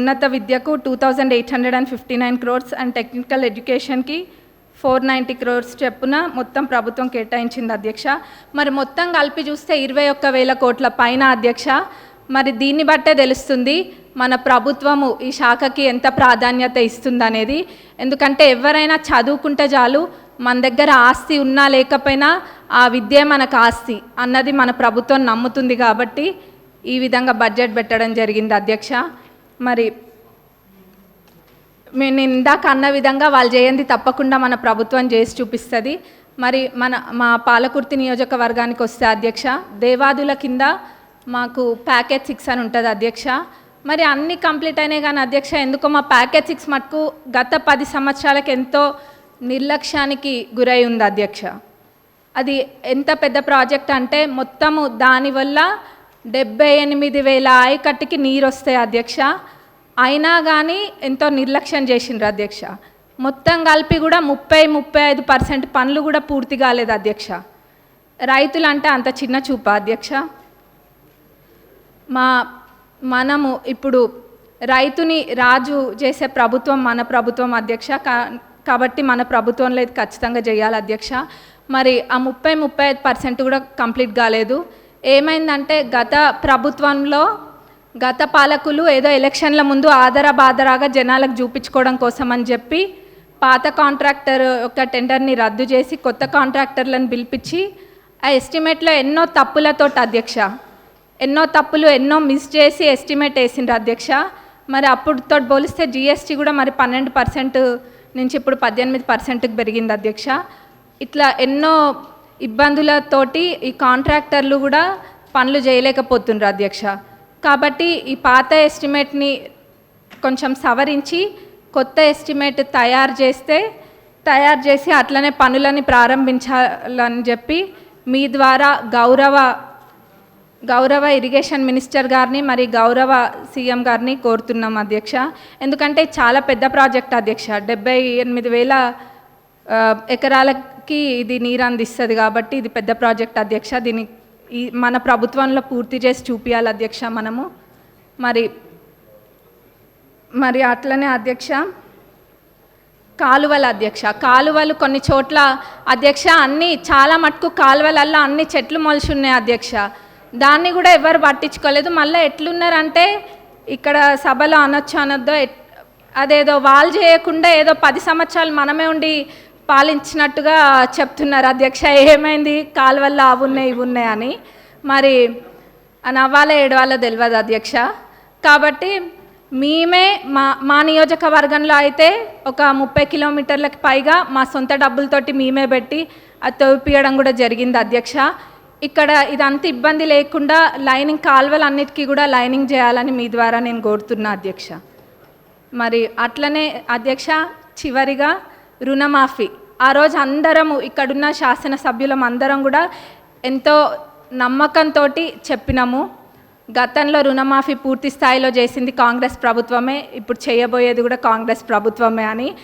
ఉన్నత విద్యకు 2859 crores and technical ఎడ్యుకేషన్కి 490 crores చెప్పున మొత్తం ప్రభుత్వం కేటాయించింది అధ్యక్ష. మరి మొత్తం కలిపి చూస్తే 21,000 కోట్ల పైన అధ్యక్ష. మరి దీన్ని బట్టే తెలుస్తుంది మన ప్రభుత్వము ఈ శాఖకి ఎంత ప్రాధాన్యత ఇస్తుందనేది. ఎందుకంటే ఎవరైనా చదువుకుంటే చాలు, మన దగ్గర ఆస్తి ఉన్నా లేకపోయినా ఆ విద్య మనకు ఆస్తి అన్నది మన ప్రభుత్వం నమ్ముతుంది. కాబట్టి ఈ విధంగా బడ్జెట్ పెట్టడం జరిగింది అధ్యక్ష. మరి నేను ఇందాక అన్న విధంగా వాళ్ళు చేయండి తప్పకుండా మన ప్రభుత్వం చేసి చూపిస్తుంది. మరి మా పాలకుర్తి నియోజకవర్గానికి వస్తే అధ్యక్ష, దేవాదుల కింద మాకు ప్యాకేజ్ 6 అని ఉంటుంది అధ్యక్ష. మరి అన్నీ కంప్లీట్ అయినాయి కానీ అధ్యక్ష, ఎందుకో మా ప్యాకేజ్ 6 మటుకు గత 10 సంవత్సరాలకు ఎంతో నిర్లక్ష్యానికి గురై ఉంది అధ్యక్ష. అది ఎంత పెద్ద ప్రాజెక్ట్ అంటే మొత్తము దానివల్ల 78,000 ఆయకట్టుకి నీరు వస్తాయి అధ్యక్ష. అయినా కానీ ఎంతో నిర్లక్ష్యం చేసిండ్రు అధ్యక్ష. మొత్తం కలిపి కూడా 30-35% పనులు కూడా పూర్తి కాలేదు అధ్యక్ష. రైతులు అంటే అంత చిన్న చూప అధ్యక్ష. మనము ఇప్పుడు రైతుని రాజు చేసే ప్రభుత్వం మన ప్రభుత్వం అధ్యక్ష. కాబట్టి మన ప్రభుత్వంలో ఇది ఖచ్చితంగా చేయాలి అధ్యక్ష. మరి ఆ 30-35% కూడా కంప్లీట్ కాలేదు. ఏమైందంటే గత ప్రభుత్వంలో గత పాలకులు ఏదో ఎలక్షన్ల ముందు ఆదరాబాదరాగా జనాలకు చూపించుకోవడం కోసం అని చెప్పి పాత కాంట్రాక్టర్ యొక్క టెండర్ని రద్దు చేసి కొత్త కాంట్రాక్టర్లను పిలిపించి ఆ ఎస్టిమేట్లో ఎన్నో తప్పులతోటి అధ్యక్ష, ఎన్నో మిస్ చేసి ఎస్టిమేట్ వేసిండ్రు అధ్యక్ష. మరి అప్పుడుతో పోలిస్తే జిఎస్టీ కూడా మరి 12% నుంచి ఇప్పుడు 18%కి పెరిగింది అధ్యక్ష. ఇట్లా ఎన్నో ఇబ్బందులతోటి ఈ కాంట్రాక్టర్లు కూడా పనులు చేయలేకపోతుండ్రు అధ్యక్ష. కాబట్టి ఈ పాత ఎస్టిమేట్ని కొంచెం సవరించి కొత్త ఎస్టిమేట్ తయారు చేసి అట్లనే పనులని ప్రారంభించాలని చెప్పి మీ ద్వారా గౌరవ ఇరిగేషన్ మినిస్టర్ గారిని మరి గౌరవ సీఎం గారిని కోరుతున్నాం అధ్యక్ష. ఎందుకంటే చాలా పెద్ద ప్రాజెక్ట్ అధ్యక్ష. 78,000 ఎకరాలకి ఇది నీరు అందిస్తుంది కాబట్టి ఇది పెద్ద ప్రాజెక్ట్ అధ్యక్ష. దీన్ని మన ప్రభుత్వంలో పూర్తి చేసి చూపించాలి అధ్యక్ష మనము. మరి అట్లనే అధ్యక్ష కాలువలు అధ్యక్ష, కాలువలు కొన్ని చోట్ల అధ్యక్ష అన్నీ చాలా మటుకు కాలువలల్లో అన్ని చెట్లు మొలిచి ఉన్నాయి అధ్యక్ష. దాన్ని కూడా ఎవరు పట్టించుకోలేదు. మళ్ళీ ఎట్లున్నారంటే ఇక్కడ సభలో అనొద్దో అదేదో వాళ్ళు చేయకుండా ఏదో 10 సంవత్సరాలు మనమే ఉండి పాలించినట్టుగా చెప్తున్నారు అధ్యక్ష. ఏమైంది కాలువల్లో అవి ఉన్నాయి ఇవి ఉన్నాయి అని. మరి నవ్వాలో ఏడవాలో తెలియదు అధ్యక్ష. కాబట్టి మేమే మా నియోజకవర్గంలో అయితే ఒక 30 కిలోమీటర్లకు పైగా మా సొంత డబ్బులతోటి మేమే పెట్టి అది తవ్విపియడం కూడా జరిగింది అధ్యక్ష. ఇక్కడ ఇదంతా ఇబ్బంది లేకుండా లైనింగ్ కాలువలు అన్నిటికీ కూడా లైనింగ్ చేయాలని మీ ద్వారా నేను కోరుతున్నా అధ్యక్ష. మరి అట్లనే అధ్యక్ష చివరిగా రుణమాఫీ, ఆ రోజు అందరము ఇక్కడున్న శాసనసభ్యులం అందరం కూడా ఎంతో నమ్మకంతో చెప్పినాము గతంలో రుణమాఫీ పూర్తి స్థాయిలో చేసింది కాంగ్రెస్ ప్రభుత్వమే, ఇప్పుడు చేయబోయేది కూడా కాంగ్రెస్ ప్రభుత్వమే అని.